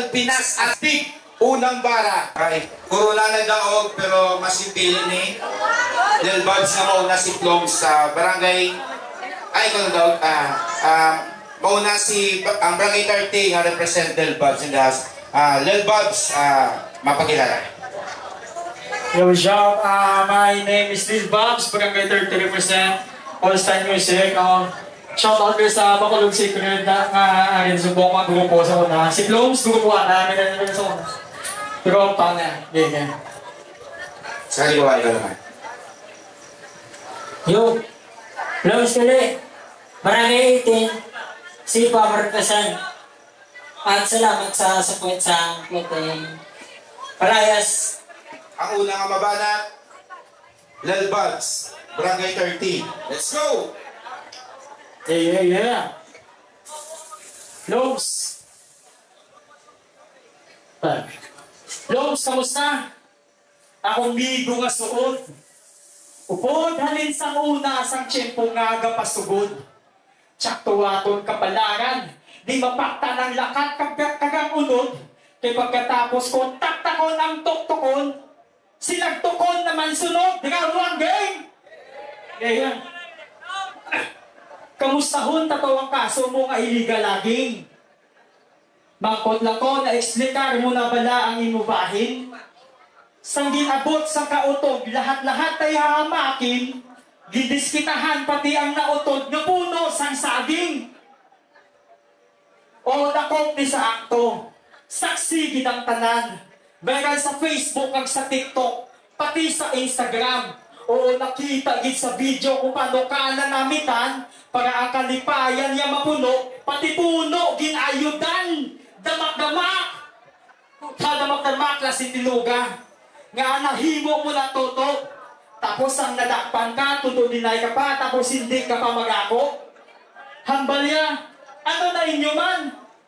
Regional Pinas Astig. Unang bara. Ay, corona na daog pero masinti ni Lil Babs na mauna si Plong sa barangay. Ay, kung daw, mauna si ang barangay 30 nga represent Lil Babs in the house. Lil Babs, mapakilala. Yo, shout, my name is Lil Babs, barangay 30 represent All-Star Music. Shout out sa Bacolod Secret na arin sa buong mga grupo sa una. Si Ploms, grupo namin na sa una. Pero paano yan? Ganyan. Sakali ko ka naman. Yo, Ploms kali. Barangay 18, si Power Pesan. At salamat sa support sa Clothing Parayas. Ang unang mabanat, Lil Babs, barangay 30. Let's go! Yeah. Ploms. Ploms, kamusta? Akong bigo nga suod. Upod halin sa una sang tiyempo nga agapasugod. Tsaktuwaton kapalaran, di mapakta ng lakat kagang unod. Kaya pagkatapos ko, taktakon ang tuktukon. Silang tukon naman sunod, round game! Yeah. Kamustahon tatawang kaso mo nga iliga laging. Bangkot lang ko na ekslikar mo na bala ang imubahin. Sang ginabot sa kautog, lahat-lahat ay hahamakin. Gidiskitahan pati ang nautod na puno sang saging. O nakop ni sa akto, saksi gitang tanan. Viral sa Facebook ag sa TikTok, pati sa Instagram. O nakita gid sa video kung paano ka nanamitan para ang kalipayan niya mapuno, pati puno ginayudan. Damak-damak! Damak-damak na si Tiluga. Nga nahimo mo na toto. Tapos ang nadakpan ka, tutudinay ka pa, tapos hindi ka pa mag-ako. Hambal niya, ano na inyo man?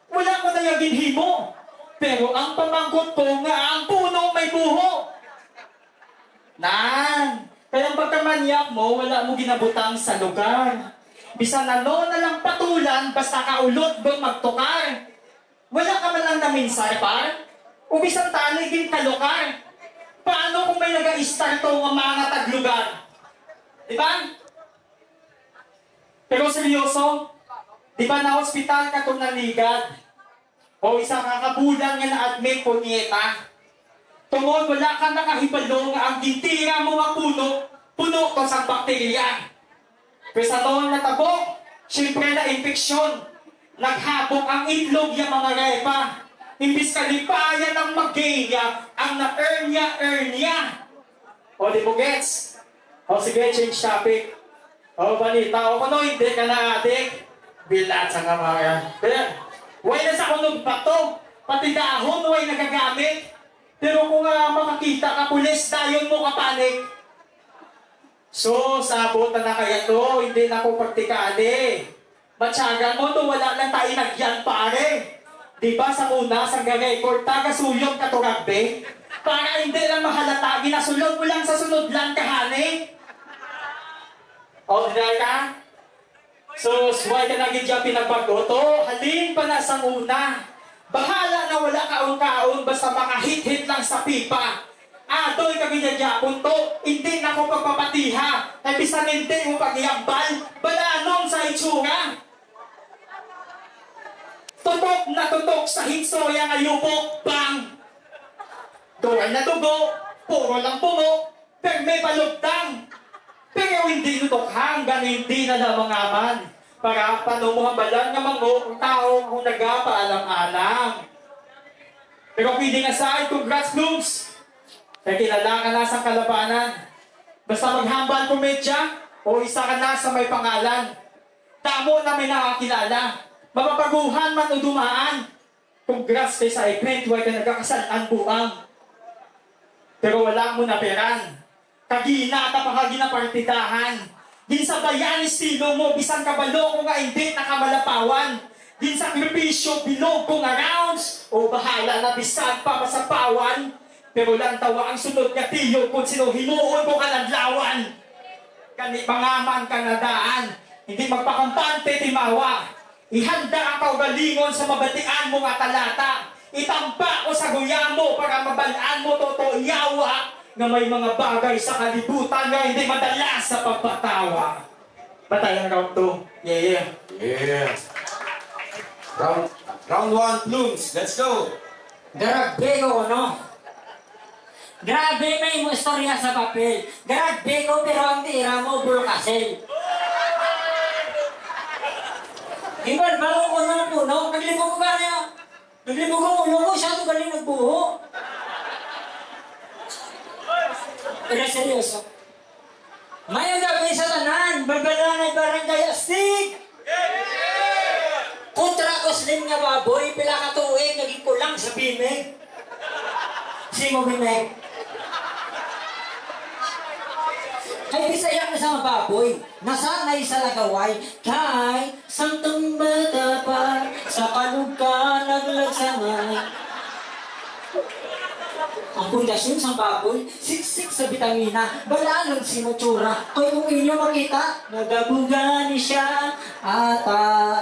Wala ko na yung himo. Pero ang pamangkot ko nga ang puno may buho. Nan, kaya pagkamanyak mo, wala mo ginabutang sa lugar. Bisan ano na lang patulan, basta kaulot bang magtukar. Wala ka man lang naminsay, par? O bisan tanay din kalokar. Paano kung may nag-a-start to ng mga taglugar? Diba? Pero seryoso, di ba na hospital ka itong naligad? O isang kakabulan nga na-admit po niyeta? Tungod, wala ka nakahibalo nga ang gintira mo nga puno to sa bakterya. Pero sa noon natabok, syempre na infeksyon. Naghabok ang itlog yung mga repa. Imbis kalipayan ng mag-gaya, ang na-earn niya. O di mo gets? O sige, change topic. O balita, o kuno hindi ka na adik. Bilat sa nga mga. Way na sa kunog pa to. Pati dahon, way nagagamit. Pero kung makakita ka pulis, dayon mo kapanik. So, sabot na kaya to, hindi na ko praktikali. Matyagan mo to, wala lang tayo nagyan pare. Diba sa una, sa record, taga-sulong ka to rugby? Para hindi lang mahalata, ginasulong mo lang sa sunod lang kahani. O, dahil ka? So, why ka naging dyan pinagbagoto? Halin pa na sa una. Bahala na wala kaon-kaon, basta makahit-hit lang sa pipa. Doy ka ginyagyapon to, hindi na ko pagpapatiha. Nabisan hindi mo pagyambal, balanong sa itsura. Tutok na tutok sa hitsoya nga yupok, bang! Duwal na dugo, puro lang pumo, pero may palugtang. Pero hindi tutok hanggang hindi na lamangaman. Para panumuhambalan nga mango ang tao kung nagapaalam-alam. Pero pwede nga sa'yo, congrats Blooms! Kaya kilala ka na sa kalabanan. Basta maghambal komedya o isa ka na sa may pangalan. Tamo na may nakakilala. Mapapaguhan man o dumaan. Congrats kayo sa event, huwag ka nagkakasalaan buang. Pero wala mo na peran. Kagina ka pa partitahan. Din sa bayan estilo mo, bisan kabalo kung nga hindi nakamalapawan. Din sa kripisyo, bilog kung rounds. O bahala na bisan pa masapawan. Pero lang tawa ang sunod nga tiyo kung sino hinuon ko kaladlawan. Kani pangaman ka nadaan. Hindi magpakampante timawa. Ihanda ang kaugalingon sa mabatian mo nga talata. Itamba ko sa guya mo para mabalaan mo totoo yawa na may mga bagay sa kalibutan na hindi madalas sa pagpatawa. Batayan round 2. Yeah. Yeah. Round 1, Plumes. Let's go. Grabe ko, no? Grabe may mo istorya sa papel. Grabe ko, pero ang tira mo, bulkasel. Iban, bago ko na puno, naglibog ko ba niya? Naglibog ko, ulo ko, siya ito galing nagbuho. Pero seryoso. Mayang gabi sa tanan, balbalan ay barangay astig. Kontra ko slim nga baboy, pila ka tuig, naging kulang sa bimig. Sino bimig? Kay Bisaya na sa mga baboy, nasanay sa lagaway, kay sangtang bata pa, sa kalugka naglagsamay. Ang pundasyon sa baboy, siksik sa bitamina, balalong sinutsura, kay kung inyo makita, nagabuga ni siya, ata.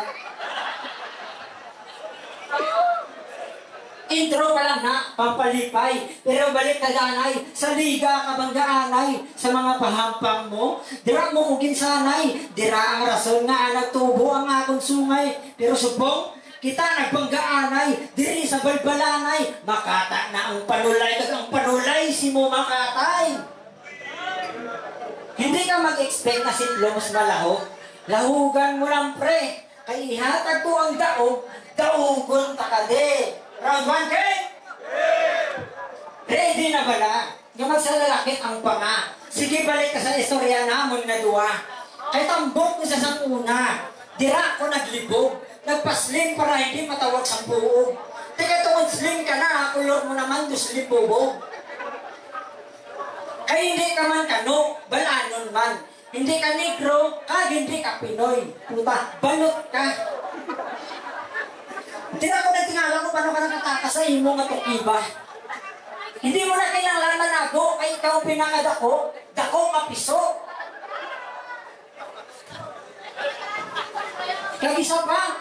Intro pa lang na, pampalipay. Pero balik na danay, sa liga kabanggaanay, sa mga pahampang mo, dira mo kung kinsanay, dira ang rason nga nagtubo ang akong sungay. Pero subong, kita nagbanggaanay, diri sa balbalanay, makata na ang panulay, kag ang panulay si mo makatay. Hindi ka mag-expect na sitlong mas malahok, lahugan mo lang pre, kay ihatag ko ang daog, daugon takade. Round 1, kay? Ready na bala? Yung magsalalakit ang panga. Sige, balik ka sa istorya namon na duwa. Kay tambok ko sa sanguna. Dira ko naglibog. Nagpaslim para hindi matawag sa buog. Teka tungkol slim ka na, kulor mo naman dos libubog. Kay hindi ka man kano, balanon man. Hindi ka negro, kag hindi ka Pinoy. Puta, balot ka. Hindi na ako nagtingala kung paano ka nakatakas sa imo nga tukiba. Hindi mo na kailangan ako, kay ikaw pinakadako, dako nga piso. Kag isa pa,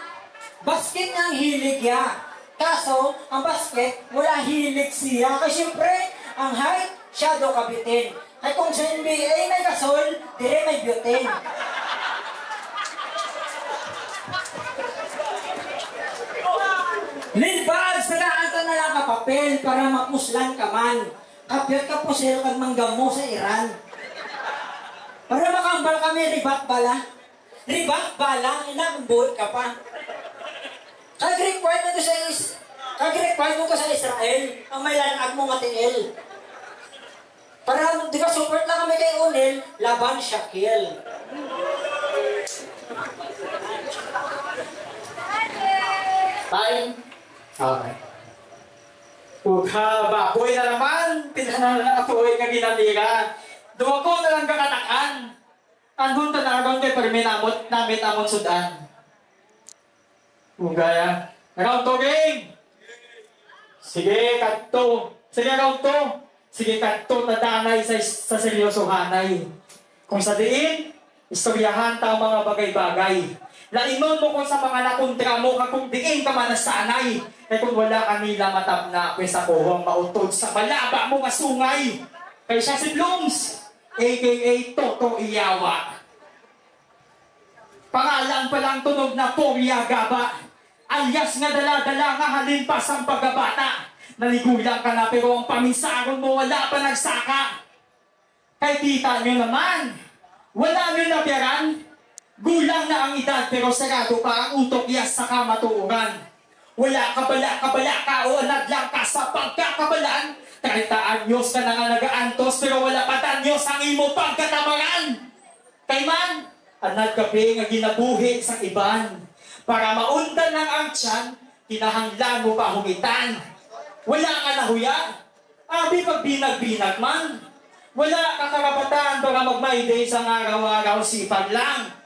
basket nga ang hilig ya. Kaso, ang basket, wala hilig siya. Kasi siyempre, ang height, shadow kabitin. Kaya kung sa NBA may gasol, dire may butane. Lilbad, salaan ka na lang kapapel para mapuslan ka man. Kapyat ka po sila kag manggamo sa Iran. Para makambal kami, ribat bala. Ribat bala, inakbuot ka pa. Kag-required mo ko sa Israel, ang may lanag mo matiil. Para, di ba, support lang kami kay Unil, laban Shaquille. Time. Okay. Pugha, baboy na naman. Tinanan na atuoy nga ginatira. Duwago na lang kakatakan. Andun tanarong kay perminamot namit amon sudan. Pugaya. Round 2 game. Sige, kadto. Sige, round 2. Sige, kadto na danay sa seryosohanay. Kung sa diin, istoryahan ta mga bagay-bagay. Laimon mo kung sa mga nakontra mo, kung diin ka man nasanay. Kaya kung wala ka nila matap na, pwesa ko ang mautod sa malaba mo nga sungay. Kaya siya si Blooms, a.k.a. Toto Iyawa. Pangalan palang tunog na Porya Gaba. Alias nga dala-dala nga halimpas ang paggabata. Naligulang ka na pero ang paminsaron mo wala pa nagsaka. Kaya kita nyo naman, wala nyo napiran. Gulang na ang edad pero sarado pa ang utok yas sa kamatuuran. Wala kabala ka o anadlang ka sa pagkakabalaan. 30 anyos ka na nga nagaantos pero wala pa tanyos ang imo pagkatamaran. Kay man, anad kape nga ginabuhi sa iban. Para maundan ng ang tiyan, kinahanglan mo pa humitan. Wala ka nahuya, abi pag binag-binag man. Wala ka karapatan para mag-mayday sa araw-araw sipag lang.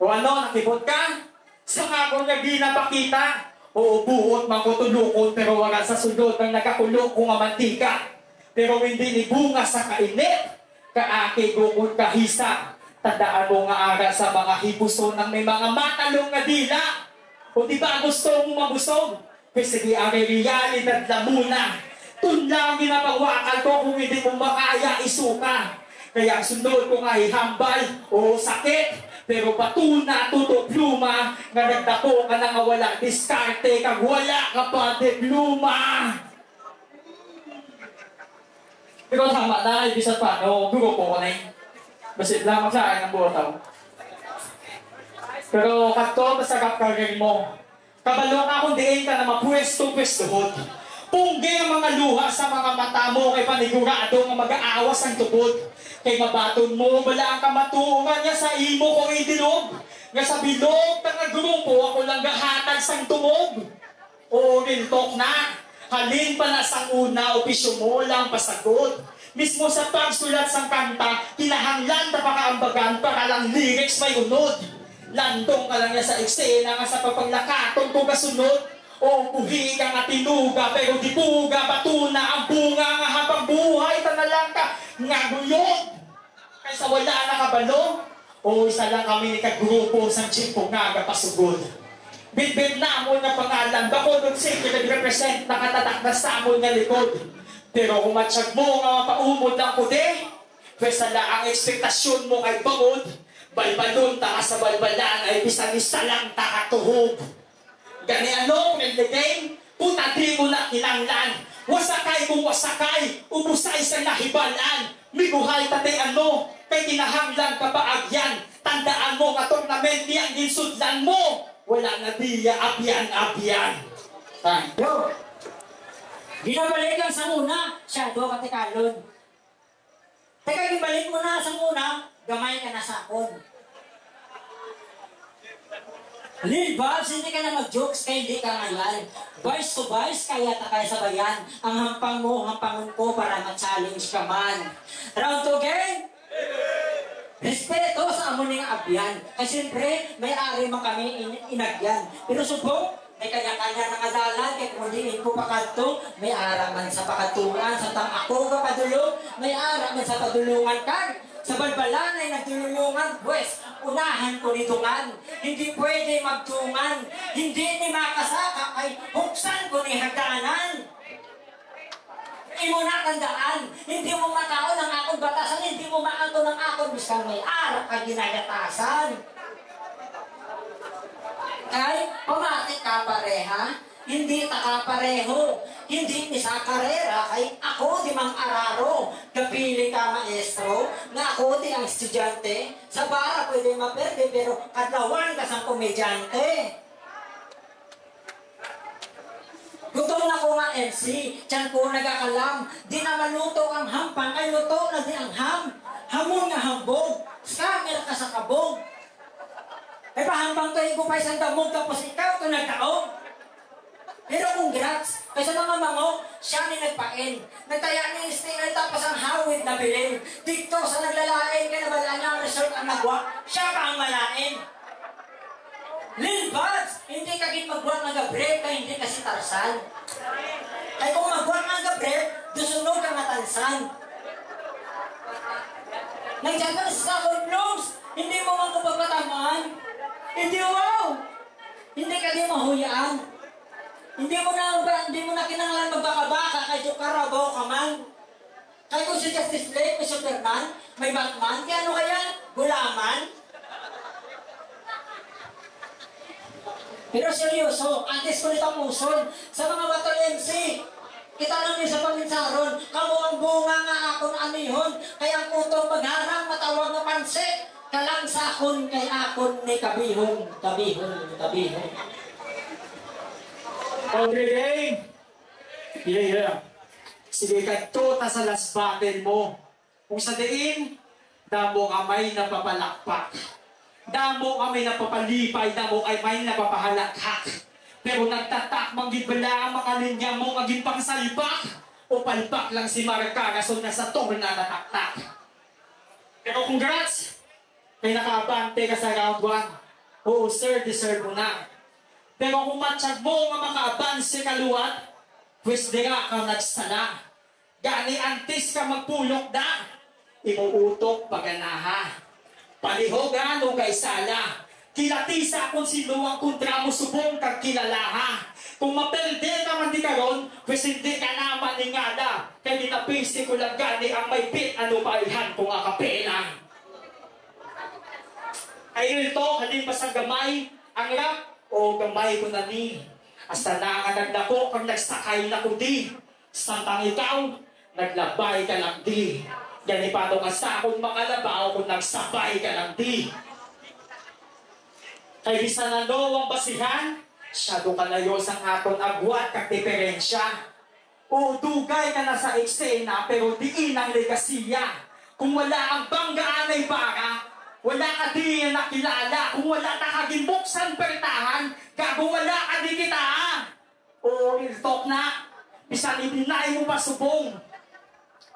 O ano, nakipot ka? Sa akong nagdi napakita. O buot makutulukon pero wala sa sulod ng nakakulok kung mantika. Pero hindi ni bunga sa kainit. Kaaki gukod kahisa. Tandaan mo nga ara sa mga hibuson ng may mga matalong nga dila. O di ba gusto mo mabusog? Pwes sige ang realidad na muna. Tunlang ginabawakan ko kung hindi mo makaya isuka. Kaya ang sunod ko nga ihambal o sakit. Pero patuna, tuto pluma, nga nagdako ka na nga wala diskarte, kag wala ka pa diploma. Pero tama na, ibisa pa, no, dugo po ko na yun. Basit lamang sa akin ang buwataw. Pero kato, masagap ka rin mo. Kabalo ka kung diin ka na mapwesto-pwestohod. Punggi ang mga luha sa mga mata mo kay panigurado nga mag-aawas ang tubod. Kay mabaton mo, bala ang kamatuungan niya sa imo kung idinog. Nga sa bilog, nga grupo, ako lang gahatag sang tumog. O rintok na, halin pa na sang una, opisyo mo lang pasagot. Mismo sa pagsulat sang kanta, kinahanglan na pakaambagan para lang lyrics may unod. Landong ka lang niya sa eksena nga sa papaglakaton ko kasunod. O buhi ka nga tinuga, pero di puga, batuna ang bunga nga habang buhay, tanalang ka nga guyod. Kaysa wala na kabalo, o isa lang kami ni kagrupo sa chimpo nga pasugod. Bitbit na mo na pangalan, bako nun sige nag-represent nakatatak na sa amon nga likod. Pero kung matsyag mo nga mapaumod lang ko di, pwesa la ang ekspektasyon mo kay bangod, balbalon ta ka sa balbalan ay bisan-isa lang ta katuhog. Gani ano, in the game, puta di mo na kinanglan. Wasakay kung wasakay, ubusay sa nahibalan. Miguhay tatay ano, kay kinahanglan ka ba agyan. Tandaan mo nga tournament ang ginsudlan mo. Wala na diya, abyan. Yo! Ginabalikan sa una, siya do katikalon. Teka, gibalik mo na sa una, gamay ka na sa akon. Lil Babs, hindi ka na mag-jokes kaya hindi ka ngayon. Vice to vice, kaya takay sabayan. Ang hampang mo, hampangon ko para ma-challenge ka man. Round 2 game? Respeto sa amuning abyan. Kasi siyempre, may ari man kami inagyan. Pero subong, may kanya-kanya na kadalan, kaya kung diin ko pakanto, may araman sa pakatungan, sa tang ako ka padulong, may araman sa padulungan kan. Sa balbalan ay nagtulungan, pues, unahan ko nitungan. Hindi pwede magtungan, hindi ni makasaka, ay huksan ko ni hagdanan. Imo na tandaan, hindi mo makaon ang akong batasan, hindi mo maanto ng akong biskang may arak ang ginagatasan. Ay, pamatik ka pareha, hindi taka pareho, hindi isa karera, kay ako di mang araro, kapili ka maestro, nga ako di ang estudyante, sa bara pwede maperde, pero kadlawan ka sang komedyante. Gutom na ko nga MC, tiyan ko nagakalam, di na maluto ang hampang, ay luto na di ang ham, hamon nga hambog, scammer ka sa kabog. Ay pahambang to yung kupay sa damog, tapos ikaw ito nagtaog. Pero congrats, kaysa mga mango, siya ni nagpain. Nagtaya ni Stingray tapos ang hawid na bilin. Dito sa naglalain, kaya nabala niya ang result ang nagwa, siya pa ang malain. Lil Buds, hindi ka magbuwang ng gabrep, kaya hindi kasi Tarzan. Kaya kung magbuwang ng gabrep, dusunog ka matansan. Nandiyan ka sa Southern Blooms, hindi mo man kupagpatamaan. Hindi wow! Hindi ka di mahuyaan. Hindi mo na kinanglan magbaka-baka kay Joe Carabao ka man. Kaya kung si Justice Blake, may Superman, may Batman, kaya ano kaya? Gulaman? Pero seryoso, antes ko nitong musod, sa mga battle MC, itanong niyo sa paminsaron, kamo ang bunga nga akon anihon, kaya ang utong magharang matawag na panse, kalang sa akon kay akon ni kabihon. Okay, yeah. Sige ka ta sa last battle mo. Kung sa diin, damo kamay na papalakpak. Damo kami na papalipay, damo ay may napapahalakhak. Pero nagtatak, manggibala ang mga linya mo, maging pangsalpak. O palpak lang si Marca, kaso nasa tong na nataktak. Pero congrats! May nakabante ka sa round 1. Oo sir, deserve mo na. Pero kung matsyag mo nga makaabanse kaluwat, pwes di ka nagsala. Gani antes ka magpulok na, imuutok paganaha. Palihogan o kay sala, kilatisa kung sino ang kontra mo subong kag kilalaha. Kung mapelde ka man di karon, pues hindi ka na maningala. Kaya dinapisi ko lang gani ang may pit, ano maihan kung akapela. Ay ito, halin pa sa gamay, ang rap, o gamay ko na ni. Hasta na nga naglako, kang nagsakay na ko di. Santang ikaw, naglabay ka lang di. Gani paano ka sa akong makalabaw kung nagsabay ka lang di. Kay bisan na no, ang basihan, siyado ka layo sa aton agwat kag diferensya. O dugay ka na sa eksena pero diin ang legasiya. Kung wala ang banggaan ay bara, wala ka di nakilala. Kung wala ka kagimbuksan pertahan, gago wala ka di kita. O iltok na, bisan ibinay mo pa subong.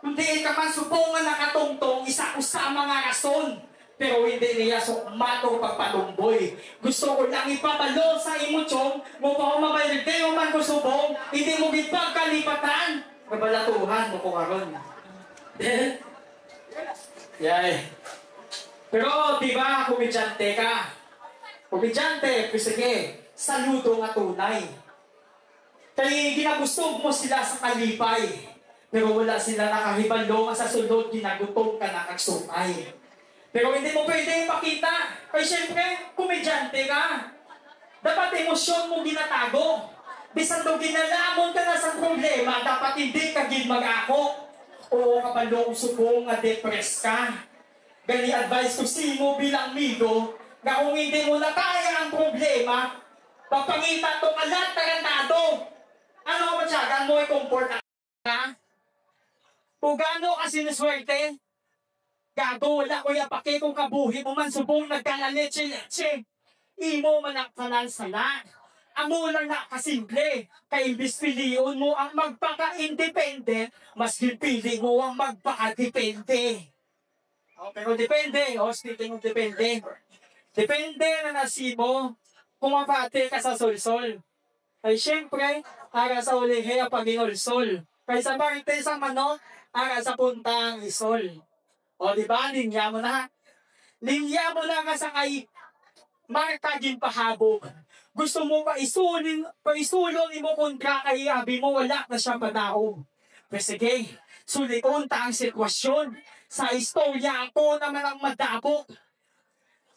Kung di ka man subong nga nakatungtong, isa usama nga rason. Pero hindi niya sukmato pagpalumboy. Gusto ko lang ipabalo sa emosyong mo pa umabayad mo man ko subong, hindi mo gipagkalipatan. Kabalatuhan mo ko karon. Yay. Pero di ba komedyante ka? Komedyante, sige, saludo nga tunay. Kaya ginagustog mo sila sa kalipay. Pero wala sila nakahibalo sa sunod, ginagutong ka na kagsukay. Pero hindi mo pwede ipakita. Kaya syempre, komedyante ka. Dapat emosyon mo ginatago. Bisan daw ginalamon ka na sa problema, dapat hindi ka mag-ako. Oo, kapalo kung subong nga depress ka. Gani advice ko sino bilang migo, na kung hindi mo na kaya ang problema, papangita itong alat tarantado. Ano ka matsyagan mo, i-comfort ka? Kung gaano ka sinuswerte, gago, wala ko yapake kung kabuhi mo man subong nagkalaleche-leche. Imo man ang kanan-sana. Amo lang na kasimple. Kay imbis piliyon mo ang magpaka-independent, mas pili mo ang magpaka-depende. O, pero depende. O, speaking of depende. Depende na nasi mo kung mapate ka sa solsol. Ay syempre, ara sa ulihe ang pag-inolsol. Kay sa parte sa manok, ara sa puntang isol. O, di ba? Linya mo na. Linya mo na ka sa kay markagin pahabog. Gusto mo paisulong mo kontra kay abi mo wala na siyang padaog. Pero sige, sulikon ta ang sitwasyon. Sa istorya ako naman ang madabok.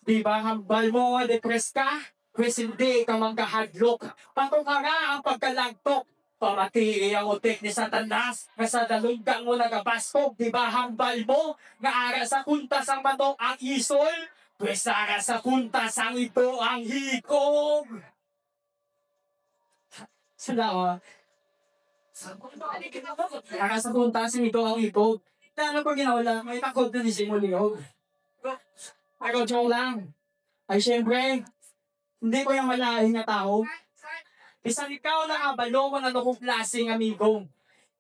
Di ba hambal mo depress ka? Pues hindi ka magkahadlok. Patukara ang pagkalagtok. Pamatiri ang utik ni Satanas, nga sa dalunggang mo nagabastog, di ba hambal mo, nga ara sa kuntas ang manok ang isol, pues ara sa kuntas ang ito ang hikog. Salamat. Ara sa kuntas ang ito ang hikog. Tano ko ginawala, may takot na ni Simuliyog. Ako joke lang. Ay syempre, hindi ko yung malahin na tao. Bisan ikaw na kabalo mo na nukong klaseng amigo.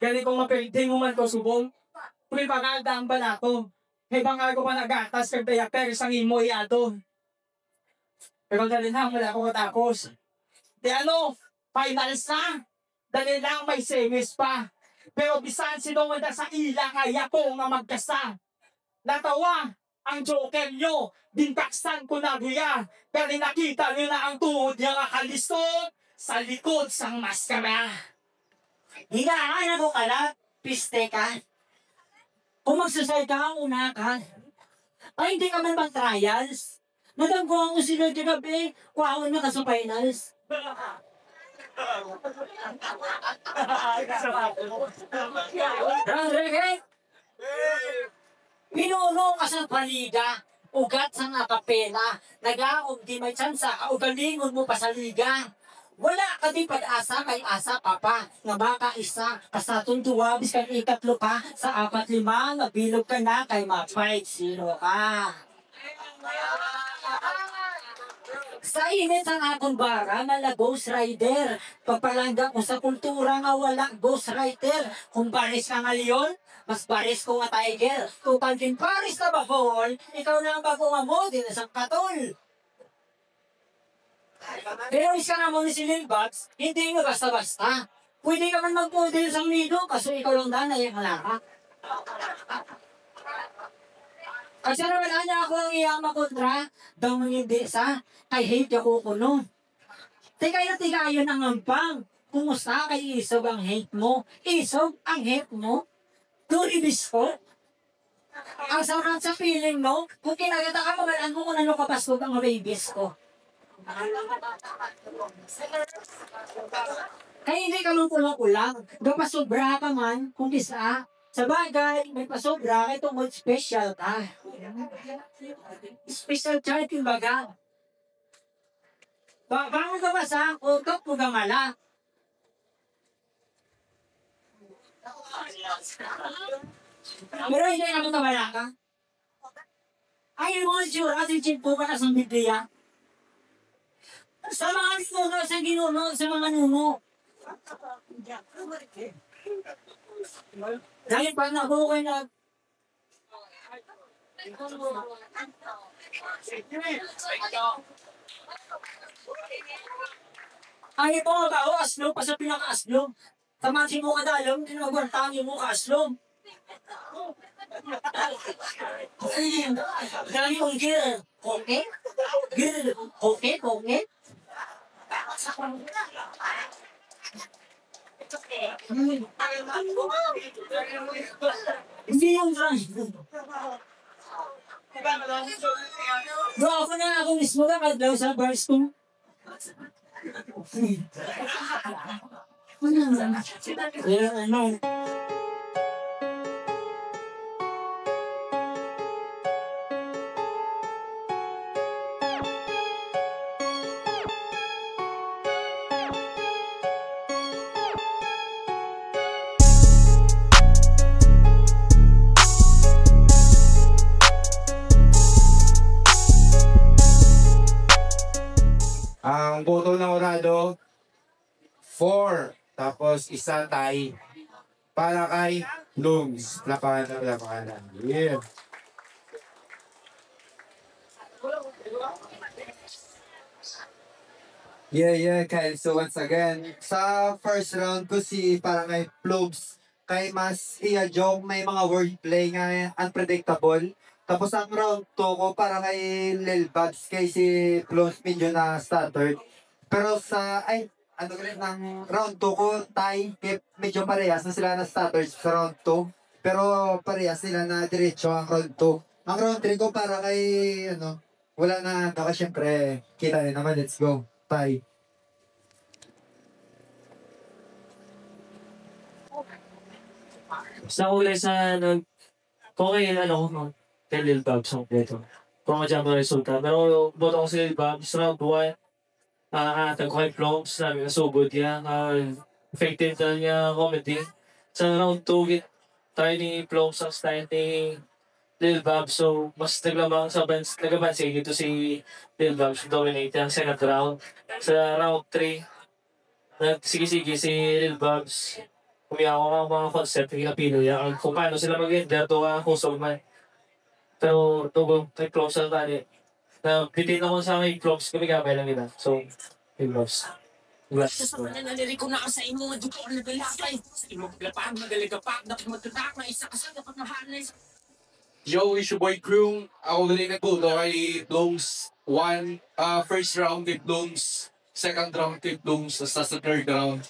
Gani kong mapirting mo man ko subong. Pwede pagkalda ang balato. Hebang ako pa nagatas kag dayaper sang imo iado. Pero dali lang, wala ko katapos. Di ano, finals na. Dali lang, may semis pa. Pero bisan sinunod na sa ila kaya ko nga magkasa. Natawa ang joker nyo. Dintaksan ko na guya. Kaya nakita nyo na ang tuhod niya kakalisot sa likod sang maskara. Higaan ako kalat, piste ka. Kung magsusay ka, una ka. Ay, hindi ka man bang trials? Nadanggo ang usinod yung gabi, kuhaon na ka sa finals. Rangre, pinuno ka sa paliga, ugat sa akapela, nag-aog di may tsansa, ugalingon mo pa sa liga. Wala ka di pag-asa kay asa ka pa, nga baka isa, kasatong tuwabis kang ikatlo ka, sa 4-5, nabilog ka na kay ma-5-0 ka. Sa init ang akong bara, mala Ghost Rider. Pagpalangga ko sa kultura nga wala Ghost Rider. Kung baris ka nga leon, mas baris ko nga tiger. Kung kantin paris na bahol, ikaw na ang bago nga mo, din isang katol. Pero isa nga mo ni si Lilbox, hindi nga basta-basta. Pwede ka man mag-model sa nido, kaso ikaw lang danay ang halaka. Kasi naman niya ako ang iyama kontra, daw hindi sa, kay hate ako kuno. Tigay na tigayon ang ampang, Kumusta kay isog ang hate mo? Isog ang hate mo? Turibis ko? Ang sarap sa feeling mo? Kung kinagata ka, mabalaan mo kung ano kapasog ang rabies ko. Kaya hindi ka man kulang-kulang. Pasobra ka man, kung isa. Sa bagay, may pasobra kay tungkol special ka. Special child, kumbaga. Bangon ka ba sa utok mo gamala? Pero hindi naman gamala ka. Ay, yung mga sure, kasi chimpo ka na sa Biblia. Sa mga nuno, sa ginuno, sa mga nuno. Dahil pag nabukay na... Ay, ito nga ba? Aslom, pa sa pinaka-aslom. Tamansin mo kadalom, hindi na magwantangin mo ka-aslom. Dali mong gir. Okay? Gir. Okay? Okay? Hindi yung drunk. Bro, ako na ako mismo ka kadlaw sa bars ko. Ano? Ang boto ng Orado, 4. Tapos isa tay para kay Looms. Lapakan. Yeah. Yeah, Kyle. So once again, sa first round ko si parang kay Plobes, kay mas joke may mga wordplay nga unpredictable. Tapos ang round 2 ko parang kay Lil Babs, kay si Plobes medyo na stuttered. Pero ano rin ng round 2 ko, tie, kay medyo parehas na sila na stuttered sa round 2. Pero parehas sila na diretso ang round 2. Ang round 3 ko para kay, wala na, syempre, kita rin naman, let's go. Tie. Sa uli kung kay Lil Babs ang dito. Kung madyan ko resulta. Pero boto ko si Lil Babs, round 1. Nakakatag ko kay Ploms, sabi na subod niya. Effective na niya comedy. Sa round 2, tayo ni Ploms ang style ni Lil Babs. So, mas naglabansin dito si Lil Babs. Dominate ang second round. Sa round 3, nagsigisigi si Lil Babs. Umiyak ako ang mga concept ng Pilipino niya. Kung paano sila mag-ender to kusog man. Pero tugong kay Ploms ang tali. Bitin ako sa kay Ploms, kumigabay lang nila. So, Lil Babs. Sa mga nanaliliko na ka sa imo, dugo ang nagalakay. Sa imo paglapang, magaligapag, dapat magtatak na isa ka sa dapat mahanay. Yo, it's your boy Crew. Ako rin nagputo kay Blooms 1. First round kay Blooms. Second round kay Blooms. Tapos sa third round.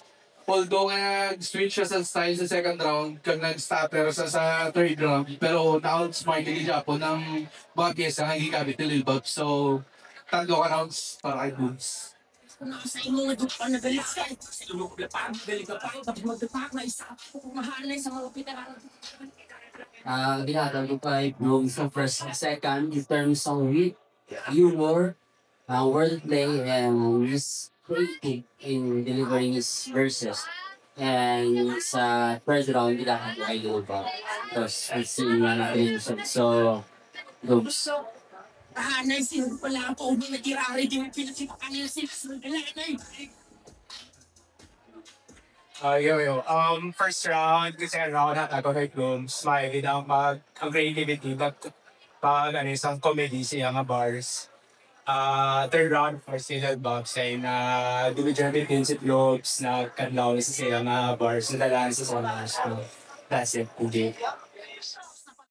Although nag-switch siya sa style sa second round, kag nag-stutter sa third round. Pero na-outsmart din siya po ng mga pyesa nga gigamit ni Lil Bob. So, 3 rounds para kay Blooms. Sa imo, dugo ang nagalakay. Sa imo paglapang, magaligapag, dapat magtatak na isa ka sa mahanay sa mga pitaran. Ginagawa ko kay Bloom sa first and second in terms of wit, humor, wordplay, and his creative in delivering his verses. And sa first round, ginagawa ko kay Luba. Tapos, sing nga natin yung so, Loops. Mahanay, sino pala ako, kung nagirari, di mo pinasipakan nila sila sa nagalanay. First round, second round, ako kay Blooms. May ang creativity, pag isang comedy siya nga bars. Third round, first si Lil Bob say na division between si Blooms na kanlaw sa siya nga bars, nadalaan sa sonars ko. That's it, okay.